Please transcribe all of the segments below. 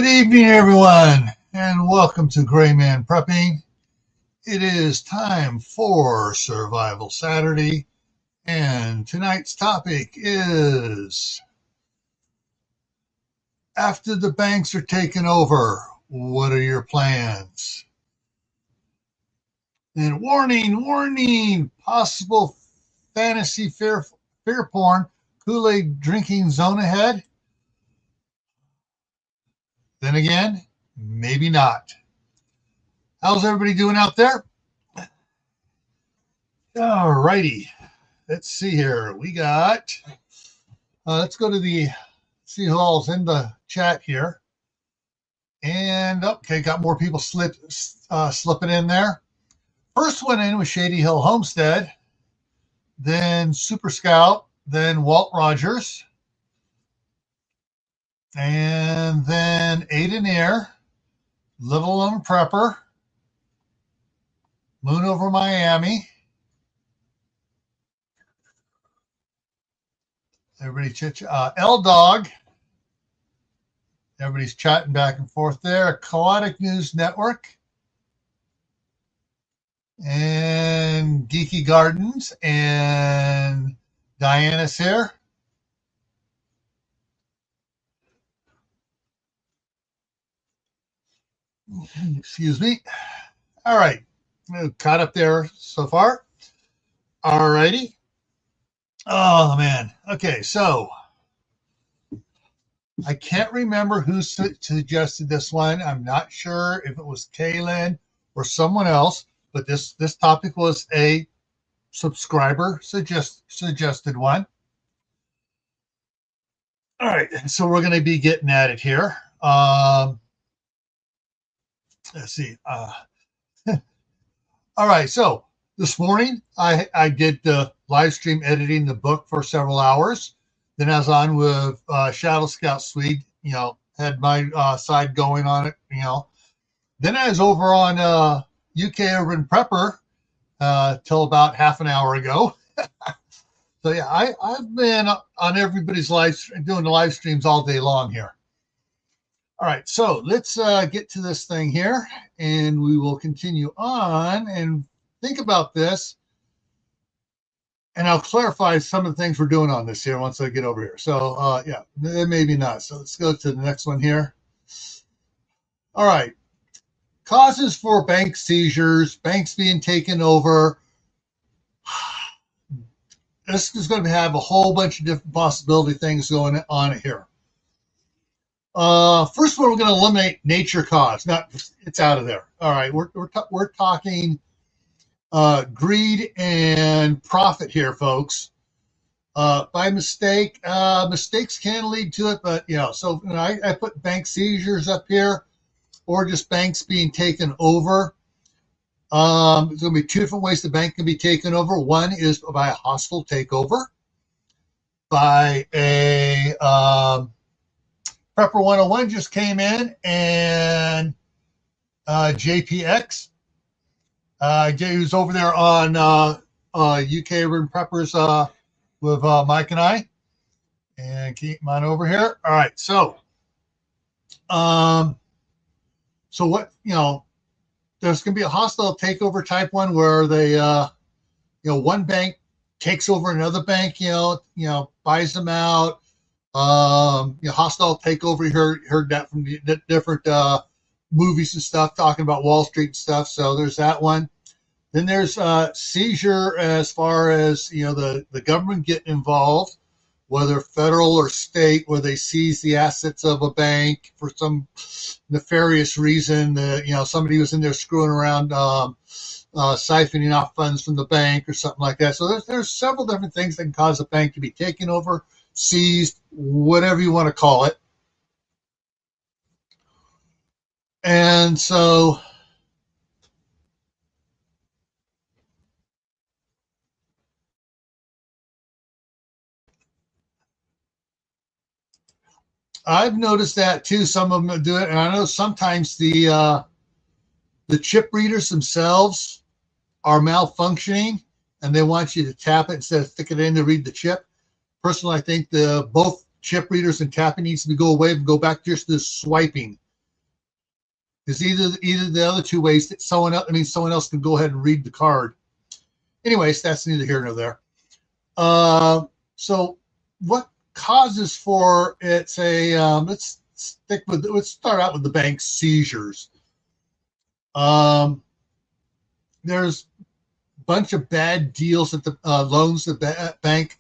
evening, everyone, and welcome to Gray Man Prepping. It is time for Survival Saturday, and tonight's topic is after the banks are taken over, what are your plans? And warning, possible fantasy fear porn, Kool-Aid drinking zone ahead. Then again, maybe not. How's everybody doing out there? All righty. Let's see here. We got, let's go to see who all's in the chat here. And, okay, got more people slipping in there. First one in was Shady Hill Homestead, then Super Scout, then Walt Rogers, and then Aiden Air, Little Lemon Prepper, Moon Over Miami. Everybody L Dog. Everybody's chatting back and forth there. Chaotic News Network. And Geeky Gardens. And Diana's here. Excuse me. All right. Caught up there so far. All righty. Oh, man. Okay, so I can't remember who suggested this one. I'm not sure if it was Kaylin or someone else, but this topic was a subscriber suggested one. All right, so we're going to be getting at it here. Let's see. All right, so this morning I did the live stream editing the book for several hours. Then I was on with Shadow Scout Swede, had my side going on it, Then I was over on UK Urban Prepper till about half an hour ago. So yeah, I've been on everybody's doing the live streams all day long here. All right, so let's get to this thing here, and we will continue on and think about this. And I'll clarify some of the things we're doing on this here once I get over here. So, yeah, maybe not. So let's go to the next one here. All right. Causes for bank seizures, banks being taken over. This is going to have a whole bunch of different possibility things going on here. First one, we're going to eliminate nature cause. It's out of there. All right. We're talking greed and profit here, folks. By mistake, mistakes can lead to it, but so I put bank seizures up here, or just banks being taken over. There's going to be two different ways the bank can be taken over. One is by a hostile takeover, by a Prepper 101 just came in, and JPX. Who's over there on UK Urban Preppers with Mike and I. And keep him on over here. All right, so what, there's going to be a hostile takeover type one where they, one bank takes over another bank, buys them out. Hostile takeover, you heard that from the different movies and stuff talking about Wall Street and stuff. So there's that one. Then there's seizure as far as, the government getting involved, whether federal or state, where they seize the assets of a bank for some nefarious reason. Somebody was in there screwing around, siphoning off funds from the bank or something like that. So there's several different things that can cause a bank to be taken over, seized, whatever you want to call it. And so I've noticed that too. Some of them do it, and I know sometimes the chip readers themselves are malfunctioning, and they want you to tap it instead of stick it in to read the chip. Personally, I think both chip readers and tapping needs to go away and go back to just the swiping. Because either the other two ways that someone else can go ahead and read the card. Anyways, that's neither here nor there. So what causes for it's a let's start out with the bank seizures. There's a bunch of bad deals that the loans the bank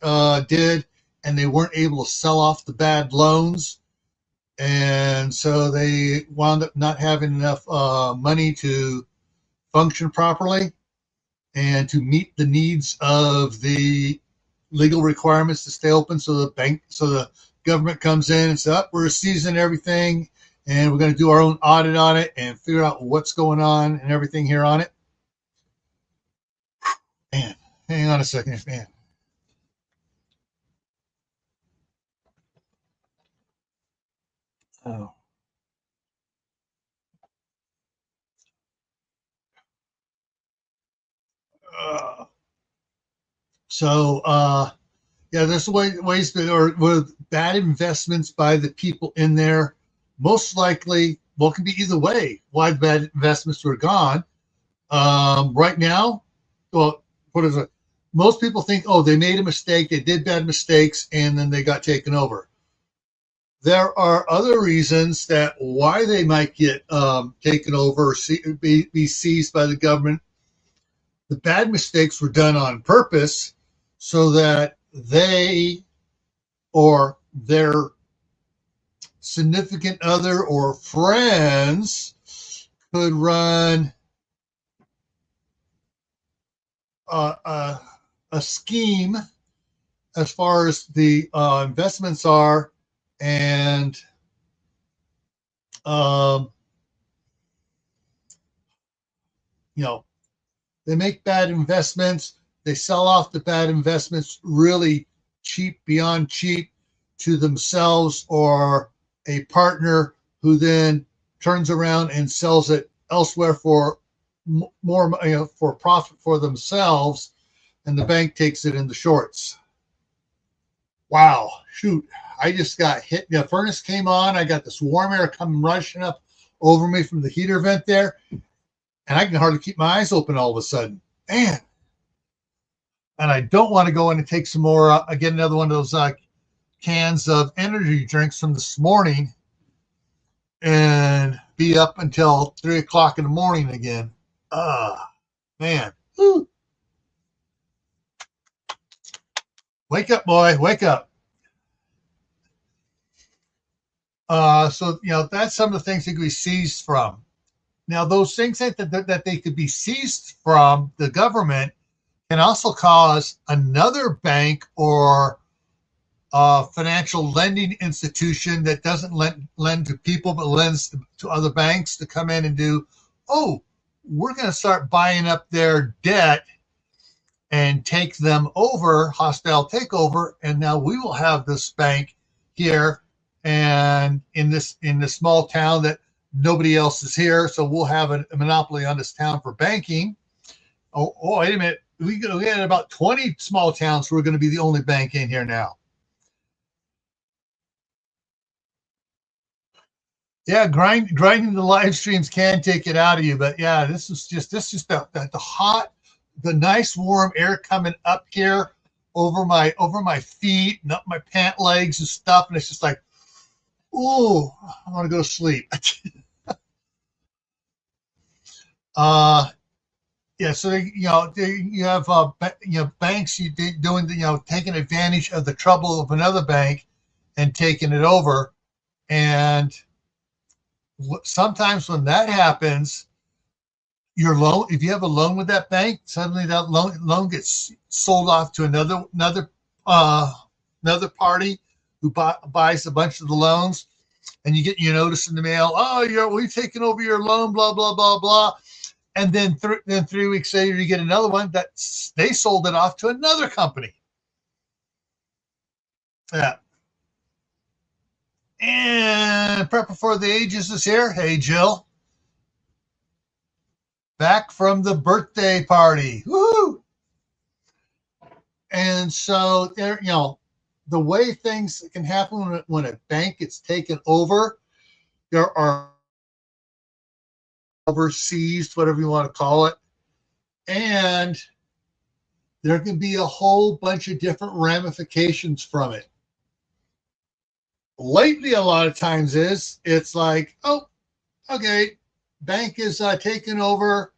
did, and they weren't able to sell off the bad loans, and so they wound up not having enough money to function properly and to meet the needs of the legal requirements to stay open. So the government comes in and says, oh, we're seizing everything, and we're going to do our own audit on it and figure out what's going on and everything here on it. Man, hang on a second, man. Oh. Yeah, there's ways that are with bad investments by the people in there. Most likely, well, it can be either way. Why bad investments were gone. Right now, well, what is it? Most people think, oh, they made a mistake, they did bad mistakes, and then they got taken over. There are other reasons that why they might get taken over or be seized by the government. The bad mistakes were done on purpose so that they or their significant other or friends could run a scheme as far as the investments are, and they make bad investments. They sell off the bad investments really cheap, beyond cheap, to themselves or a partner who then turns around and sells it elsewhere for more, for profit for themselves, and the bank takes it in the shorts. Wow, shoot. I just got hit. The furnace came on. I got this warm air coming rushing up over me from the heater vent there, and I can hardly keep my eyes open all of a sudden. Man. And I don't want to go in and take some more, get another one of those cans of energy drinks from this morning and be up until 3 o'clock in the morning again. Man. Woo. Wake up, boy. Wake up. So, that's some of the things that could be seized from. Now, those things that they could be seized from the government can also cause another bank or financial lending institution that doesn't lend to people but lends to other banks to come in and do, oh, we're going to start buying up their debt and take them over, hostile takeover, and now we will have this bank here and in this small town that nobody else is here, so we'll have a monopoly on this town for banking. Oh, wait a minute. We had about 20 small towns who are going to be the only bank in here now. Yeah, grinding the live streams can take it out of you, but yeah, this is just the hot, the nice warm air coming up here over my feet and up my pant legs and stuff, and it's just like, ooh, I want to go to sleep. Yeah, so you have banks doing taking advantage of the trouble of another bank and taking it over, and sometimes when that happens, your loan, if you have a loan with that bank, suddenly that loan gets sold off to another party who buys a bunch of the loans, and you get your notice in the mail. Oh, we've taken over your loan, blah blah blah blah. And then 3 weeks later, you get another one that they sold it off to another company. Yeah. And Prepper for the Ages is here. Hey, Jill. Back from the birthday party. Woo! And so there, the way things can happen when a bank gets taken over, there are overseas, whatever you want to call it. And there can be a whole bunch of different ramifications from it. Lately, a lot of times it's like, oh, okay, bank is taking over.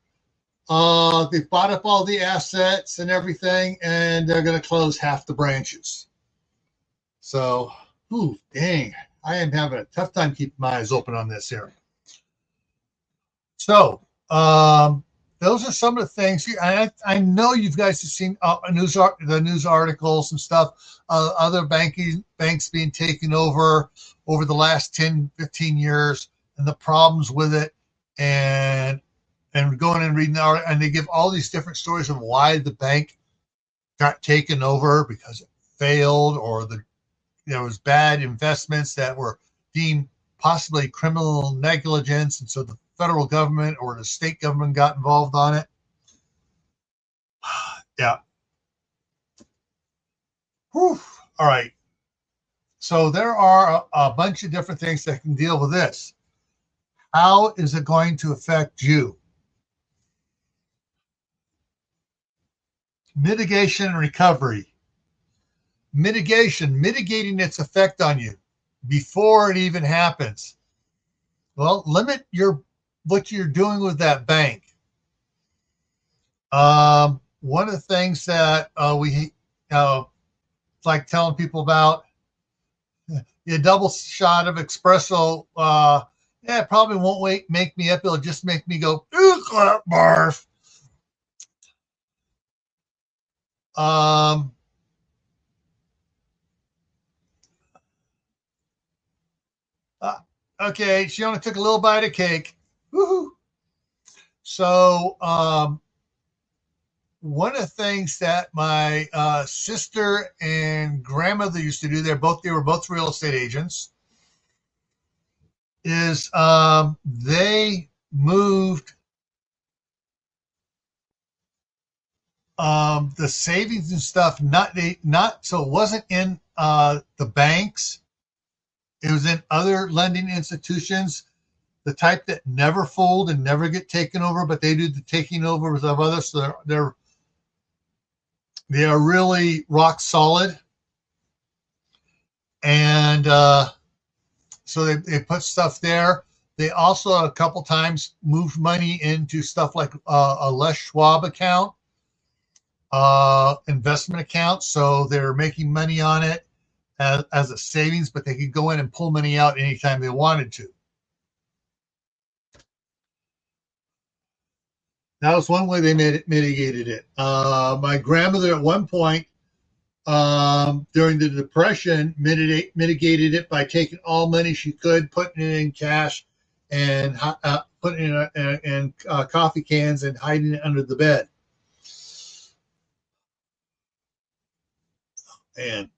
They've bought up all the assets and everything, and they're going to close half the branches. So, ooh, dang, I am having a tough time keeping my eyes open on this here. So, those are some of the things. I know you guys have seen the news articles and stuff. Other banks being taken over the last 10, 15 years, and the problems with it, and going and reading the article, and they give all these different stories of why the bank got taken over, because it failed, or there was bad investments that were deemed possibly criminal negligence, and so the federal government or the state government got involved on it. Yeah. Whew. All right. So there are a bunch of different things that can deal with this. How is it going to affect you? Mitigation and recovery. Mitigating its effect on you before it even happens. Well, limit what you're doing with that bank. One of the things that we like telling people about, a double shot of espresso, it probably won't make me up. It'll just make me go, ooh, barf. Okay, she only took a little bite of cake. Woohoo! So, one of the things that my sister and grandmother used to do, they were both real estate agents, is they moved the savings and stuff, not so it wasn't in the banks. It was in other lending institutions, the type that never fold and never get taken over, but they do the taking over of others. So they are really rock solid. And so they put stuff there. They also a couple times moved money into stuff like a Les Schwab account, investment account. So they're making money on it as a savings, but they could go in and pull money out anytime they wanted to. That was one way they mitigated it. My grandmother at one point during the Depression mitigated it by taking all money she could, putting it in cash, and putting it in coffee cans and hiding it under the bed. And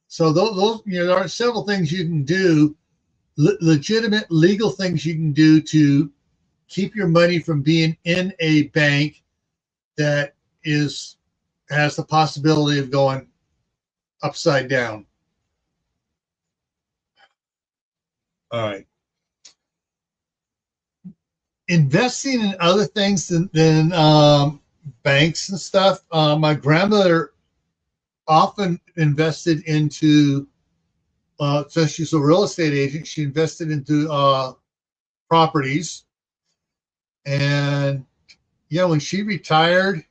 so those there are several things you can do, legitimate legal things you can do to keep your money from being in a bank that has the possibility of going upside down. All right. Investing in other things than banks and stuff. My grandmother often invested into, since she's a real estate agent, she invested into properties. And yeah, when she retired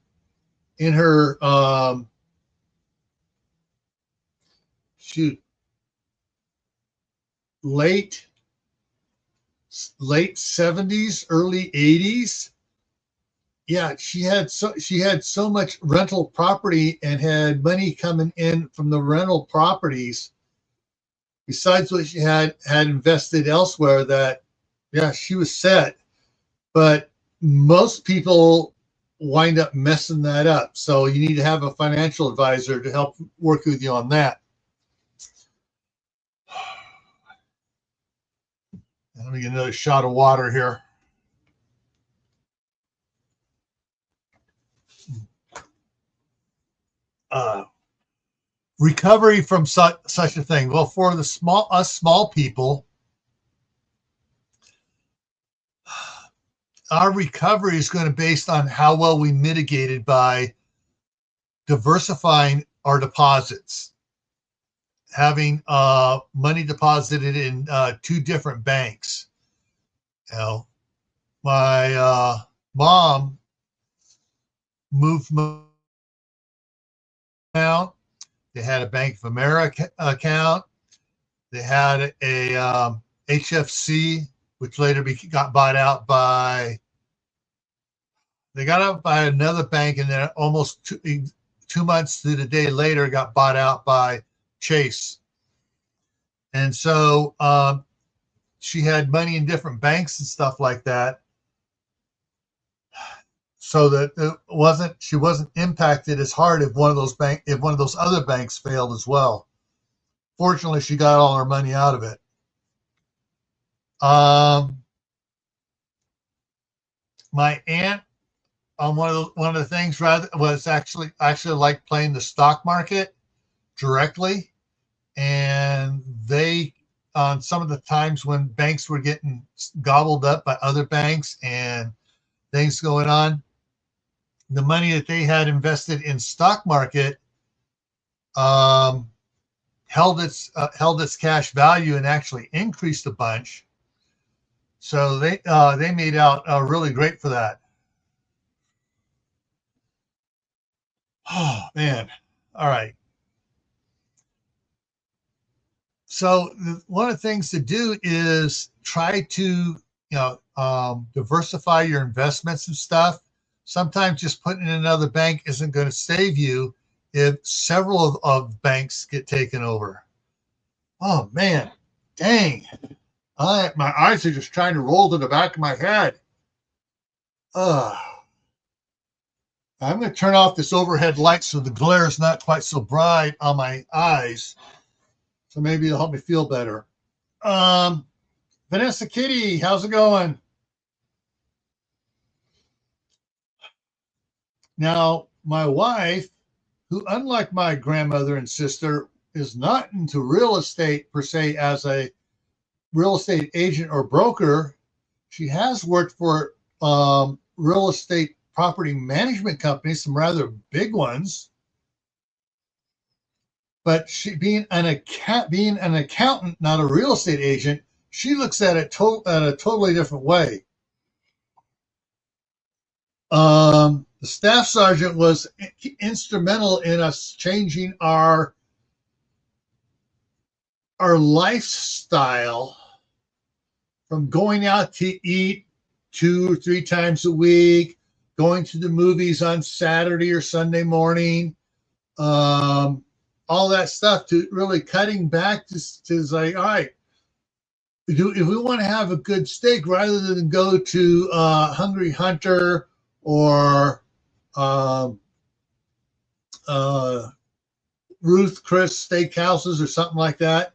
in her late 70s, early 80s, yeah, she had so much rental property and had money coming in from the rental properties besides what she had invested elsewhere, that yeah, she was set. But most people wind up messing that up. So you need to have a financial advisor to help work with you on that. Let me get another shot of water here. Recovery from such a thing. Well, for us small people, our recovery is going to be based on how well we mitigated by diversifying our deposits, having money deposited in two different banks. You know, my mom moved account. They had a Bank of America account. They had a HFC, which later got bought out by. They got out by another bank, and then almost 2 months to the day later, got bought out by Chase. And so she had money in different banks and stuff like that, so that she wasn't impacted as hard if one of those other banks failed as well. Fortunately, she got all her money out of it. My aunt, one of the things was actually like playing the stock market directly, and they on some of the times when banks were getting gobbled up by other banks and things going on, the money that they had invested in stock market held its cash value and actually increased a bunch. So they made out really great for that. Oh man! All right. So one of the things to do is try to diversify your investments and stuff. Sometimes just putting in another bank isn't going to save you if several of banks get taken over. Oh man, dang! My eyes are just trying to roll to the back of my head. I'm going to turn off this overhead light so the glare is not quite so bright on my eyes. So maybe it'll help me feel better. Vanessa Kitty, how's it going? Now, my wife, who unlike my grandmother and sister, is not into real estate per se as a real estate agent or broker. She has worked for real estate property management companies, some rather big ones. But she being an accountant, not a real estate agent, she looks at it at a totally different way. The staff sergeant was instrumental in us changing our lifestyle from going out to eat 2 or 3 times a week, going to the movies on Saturday or Sunday morning, all that stuff, to really cutting back to like, all right, if we want to have a good steak, rather than go to Hungry Hunter or Ruth Chris Steakhouses or something like that,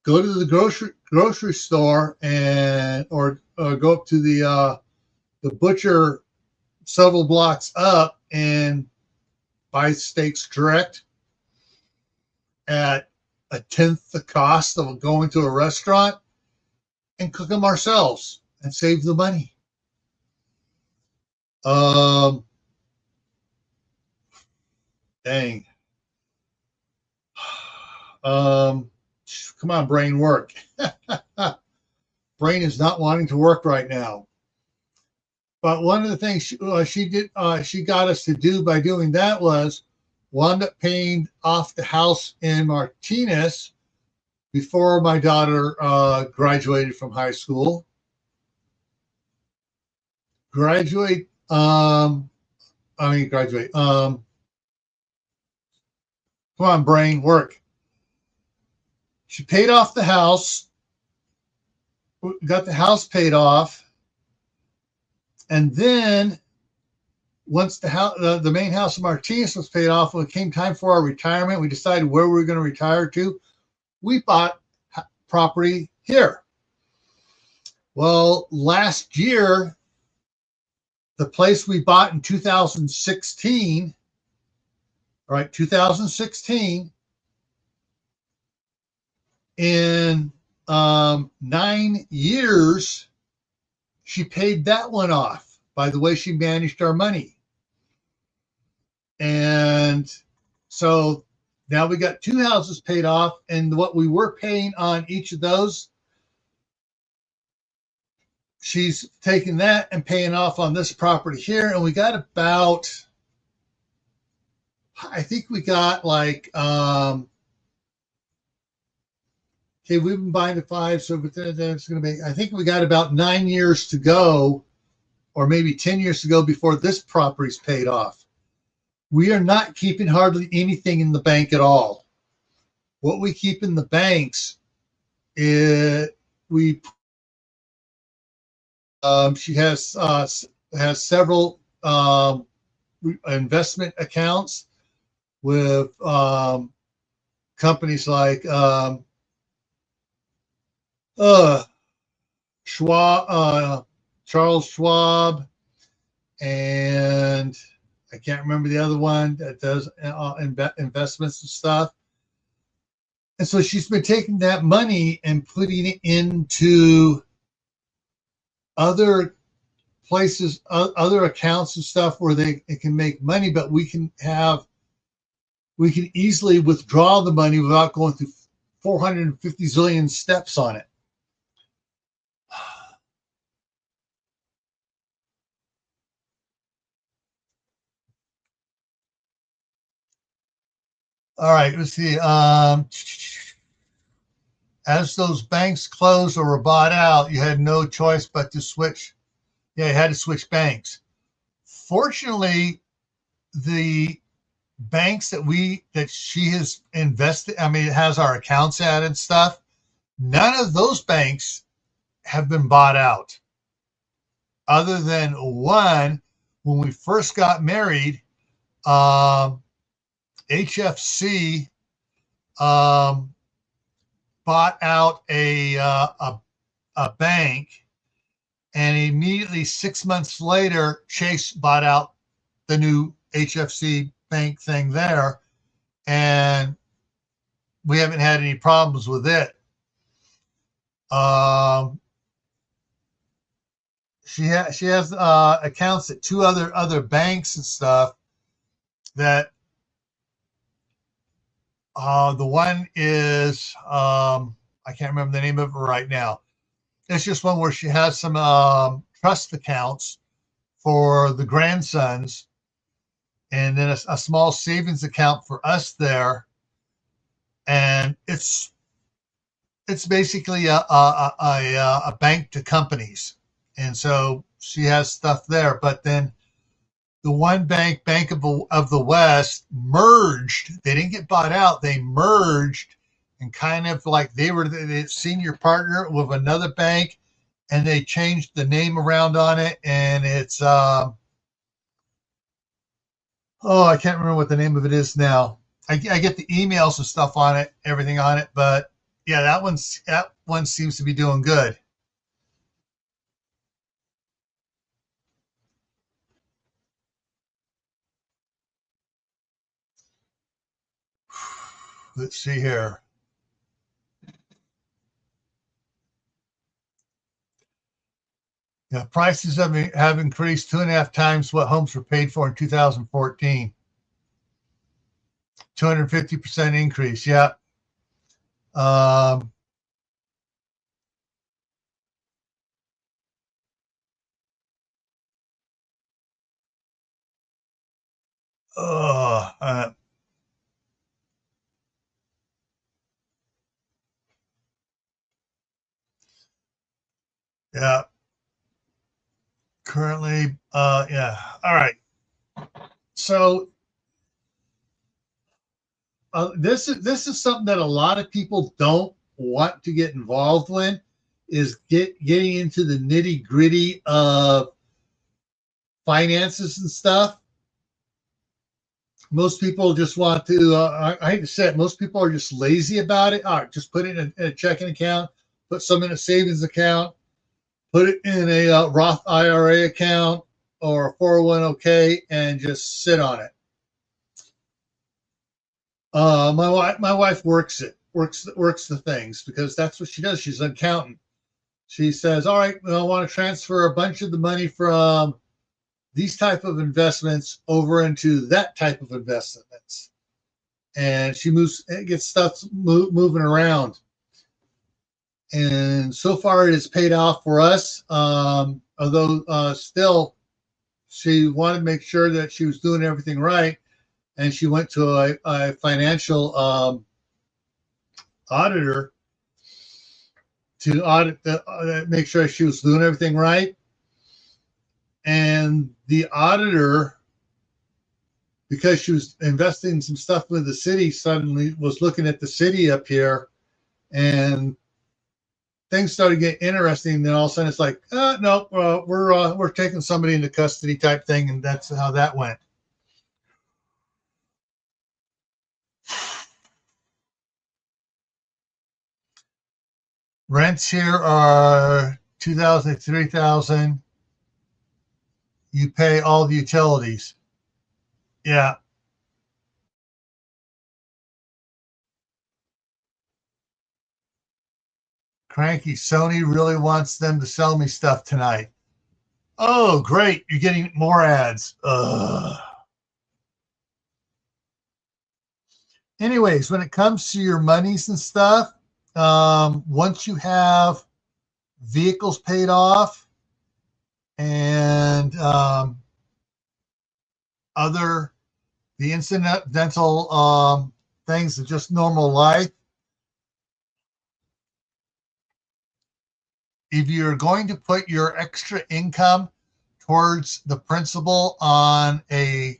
go to the grocery store or go up to the butcher several blocks up and buy steaks direct at a tenth the cost of going to a restaurant, and cook them ourselves and save the money. Dang. Come on, brain, work. Brain is not wanting to work right now. But one of the things she got us to do by doing that was wound up paying off the house in Martinez before my daughter graduated from high school. Graduate. Come on, brain, work. She paid off the house, got the house paid off, and then once the main house in Martinez was paid off, when it came time for our retirement, we decided where we were going to retire to. We bought property here. Well, last year, the place we bought in 2016, right, 2016, in 9 years, she paid that one off by the way she managed our money. And so now we got 2 houses paid off, and what we were paying on each of those, she's taking that and paying off on this property here. And we got about, I think we got like, okay, we've been buying at 5, so it's going to be, I think we got about 9 years to go, or maybe 10 years to go before this property's paid off. We are not keeping hardly anything in the bank at all. What we keep in the banks is she has several investment accounts with companies like Schwab, Charles Schwab, and I can't remember the other one that does investments and stuff. And so she's been taking that money and putting it into other places, other accounts and stuff where it can make money, but we can easily withdraw the money without going through 450 zillion steps on it. All right, let's see. As those banks closed or were bought out, you had no choice but to switch. Yeah, you had to switch banks. Fortunately, the banks that she has invested, I mean, it has our accounts at and stuff. None of those banks have been bought out, other than one. When we first got married, HFC bought out a bank, and immediately 6 months later, Chase bought out the new HFC bank thing there, and we haven't had any problems with it. She has accounts at 2 other banks and stuff. That the one is I can't remember the name of it right now. It's just one where she has some trust accounts for the grandsons, and then a small savings account for us there. And it's basically a bank to companies, and so she has stuff there. But then the one bank, Bank of the West, merged. They didn't get bought out. They merged, and kind of like they were the senior partner with another bank, and they changed the name around on it. And it's I can't remember what the name of it is now. I get the emails and stuff on it, everything on it, but yeah, that one seems to be doing good. Let's see here. Yeah, prices have increased 2.5 times what homes were paid for in 2014. 250% increase. Yeah. Um, uh, uh, yeah. Currently, yeah. All right. So this is something that a lot of people don't want to get involved in, is getting into the nitty gritty of finances and stuff. Most people just want to. I hate to say it. Most people are just lazy about it. All right, just put it in a checking account, put some in a savings account, put it in a Roth IRA account or a 401k, and just sit on it. My wife works the things, because that's what she does. She's an accountant. she says, all right, well, I want to transfer a bunch of the money from these type of investments over into that type of investments. And she gets stuff moving around. And so far it has paid off for us. Although still she wanted to make sure that she was doing everything right. And she went to a financial auditor to audit make sure she was doing everything right. And the auditor, because she was investing some stuff with the city, suddenly was looking at the city up here, and things started getting interesting. And then all of a sudden it's like, no, we're taking somebody into custody type thing. And that's how that went. Rents here are $2,000, $3,000. You pay all the utilities. Yeah. Cranky. Sony really wants them to sell me stuff tonight. Oh, great. You're getting more ads. Ugh. Anyways, when it comes to your monies and stuff, once you have vehicles paid off and the incidental things of just normal life, if you're going to put your extra income towards the principal on the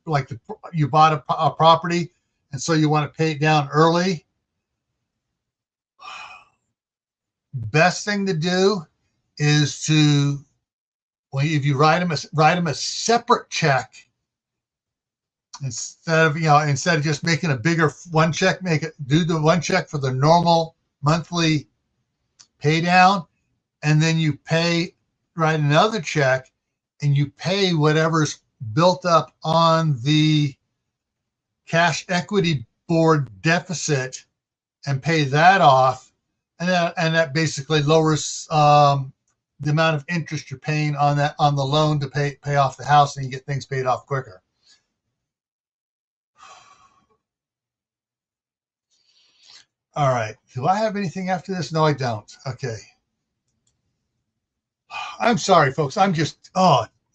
like you bought a property and so you want to pay it down early, best thing to do is to, well, if you write them a separate check instead of just making a bigger one check, do the one check for the normal monthly pay down, and then you write another check and you pay whatever's built up on the cash equity board deficit and pay that off. And that basically lowers the amount of interest you're paying on the loan to pay off the house, and you get things paid off quicker. All right. Do I have anything after this? No, I don't. Okay. I'm sorry, folks. I'm just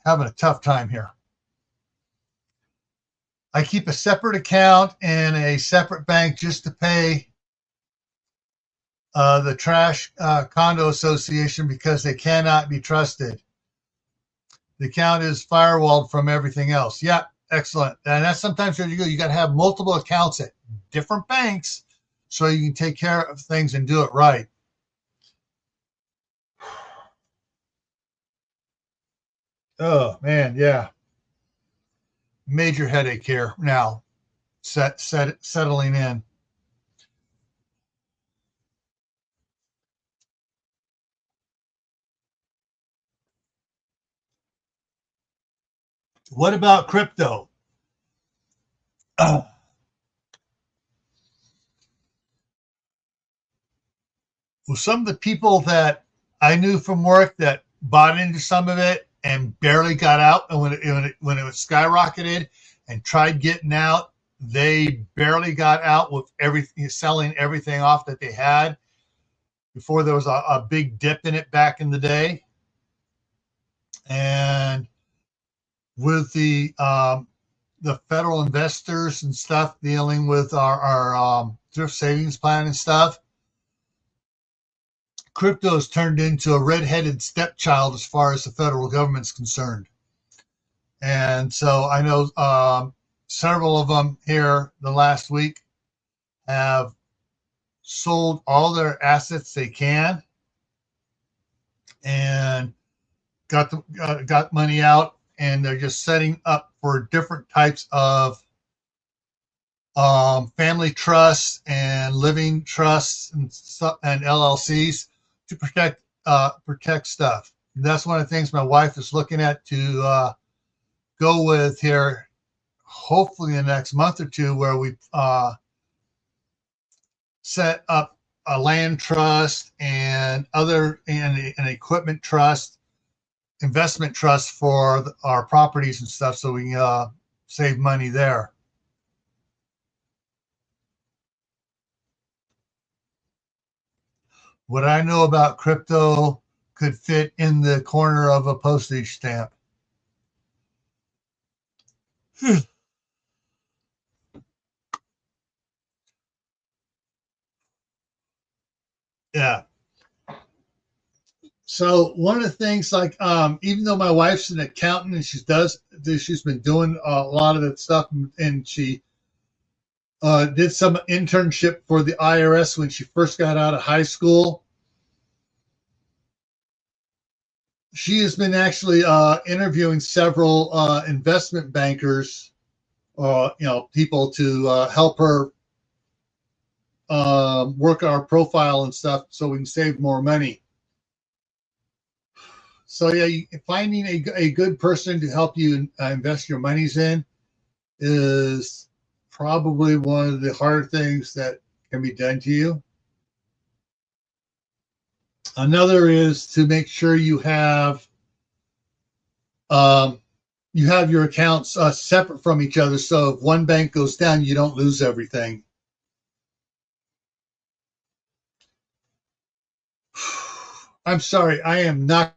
having a tough time here. I keep a separate account in a separate bank just to pay the trash condo association because they cannot be trusted. The account is firewalled from everything else. Yeah, excellent. And that's sometimes where you go. You got to have multiple accounts at different banks so you can take care of things and do it right. Oh man, yeah. Major headache here now. Settling in. What about crypto? Well, some of the people that I knew from work that bought into some of it and barely got out, and when it was skyrocketed and tried getting out, they barely got out with everything, selling everything off that they had before there was a big dip in it back in the day. And with the federal investors and stuff dealing with our thrift savings plan and stuff, crypto's turned into a redheaded stepchild as far as the federal government's concerned. And so I know several of them here the last week have sold all their assets they can and got money out, and they're just setting up for different types of family trusts and living trusts and LLCs to protect stuff. And that's one of the things my wife is looking at to go with here, hopefully in the next month or two, where we set up a land trust and an equipment trust, investment trust for our properties and stuff, so we can save money there. What I know about crypto could fit in the corner of a postage stamp. Yeah. So one of the things, like, even though my wife's an accountant and she's been doing a lot of that stuff, and she did some internship for the IRS when she first got out of high school. She has been actually interviewing several investment bankers, people to help her work our profile and stuff so we can save more money. So yeah, finding a good person to help you invest your monies in is probably one of the hard things that can be done to you. Another is to make sure you have your accounts separate from each other, so if one bank goes down, you don't lose everything. I'm sorry, I am not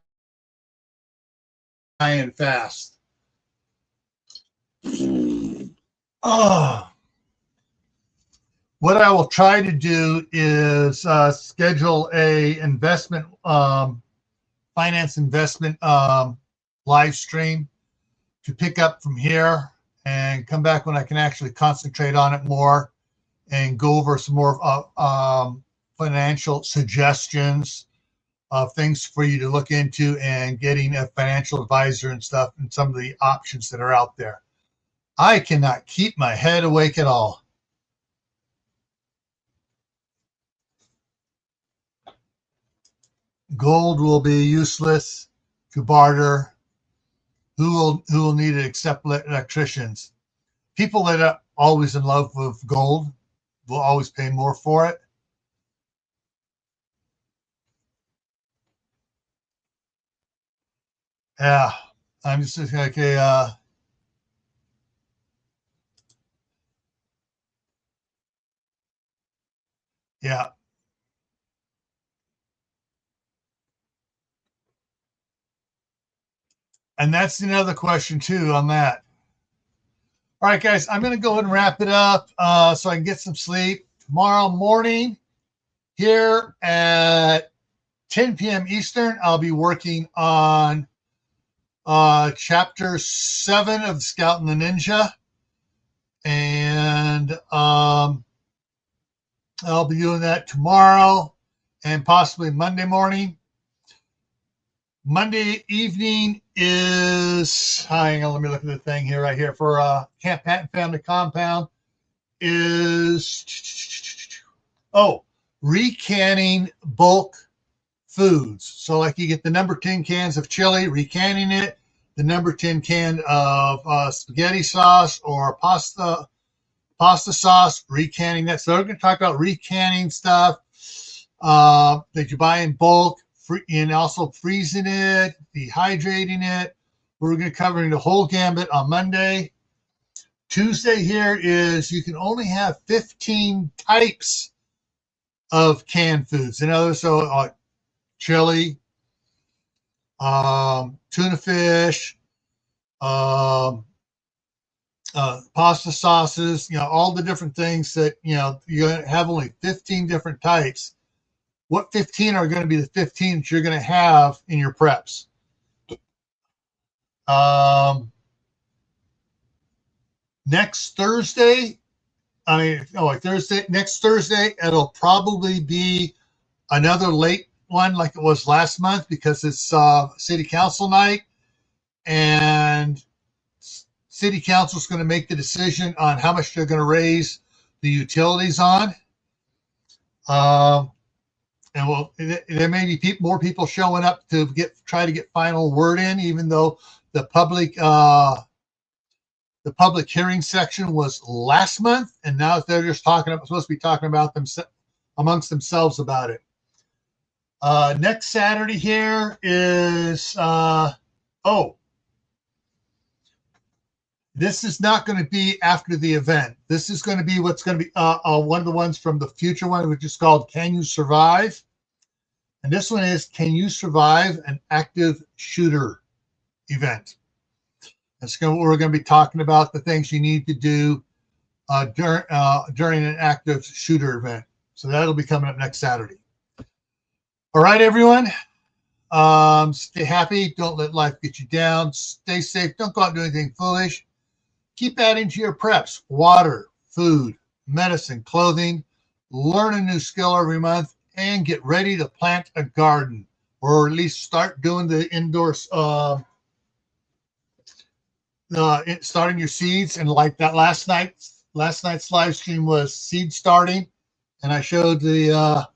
dying fast. Oh. What I will try to do is schedule a investment, finance investment live stream to pick up from here and come back when I can actually concentrate on it more and go over some more financial suggestions of things for you to look into and getting a financial advisor and stuff and some of the options that are out there. I cannot keep my head awake at all. Gold will be useless to barter. Who will need it except electricians? People that are always in love with gold will always pay more for it. Yeah, I'm just like yeah. And that's another question too on that. All right, guys, I'm going to go ahead and wrap it up so I can get some sleep. Tomorrow morning here at 10 p.m. Eastern, I'll be working on chapter 7 of Scout and the Ninja. And I'll be doing that tomorrow and possibly Monday morning. Monday evening is, hang on, let me look at the thing here, right here, for Camp Patton Family Compound is, recanning bulk foods. So like you get the number 10 cans of chili, recanning it, the number 10 can of spaghetti sauce or pasta sauce, recanning that. So we're going to talk about recanning stuff that you buy in bulk, and also freezing it, dehydrating it. We're going to cover the whole gambit on Monday. Tuesday here is you can only have 15 types of canned foods. In other, so chili, tuna fish, pasta sauces, all the different things that, you have only 15 different types. What 15 are going to be the 15 that you're going to have in your preps? Next Thursday, next Thursday, it'll probably be another late one like it was last month because it's city council night, and city council is going to make the decision on how much they're going to raise the utilities on. And there may be more people showing up to try to get final word in, even though the public hearing section was last month, and now they're just supposed to be talking about amongst themselves about it. Next Saturday here is, this is not going to be after the event. This is going to be what's going to be one of the ones from the future one, which is called Can You Survive? And this one is Can You Survive an Active Shooter event? We're going to be talking about the things you need to do during an active shooter event. So that'll be coming up next Saturday. All right, everyone. Stay happy. Don't let life get you down. Stay safe. Don't go out and do anything foolish. Keep adding to your preps: water, food, medicine, clothing. Learn a new skill every month and get ready to plant a garden, or at least start doing the indoors, starting your seeds. And like that last night's live stream was seed starting, and I showed the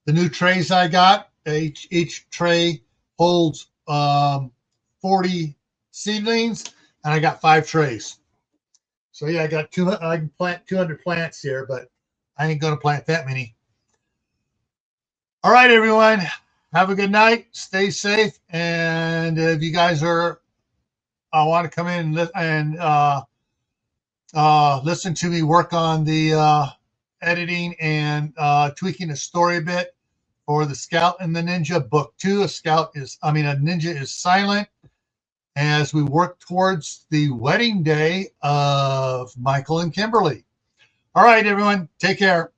new trays I got. Each tray holds 40 seedlings, and I got 5 trays. So yeah, I got I can plant 200 plants here, but I ain't going to plant that many. All right, everyone. Have a good night. Stay safe. And if you guys want to come in and listen to me work on the editing and tweaking the story a bit for The Scout and the Ninja Book 2, a ninja is silent, as we work towards the wedding day of Michael and Kimberly. All right, everyone. Take care.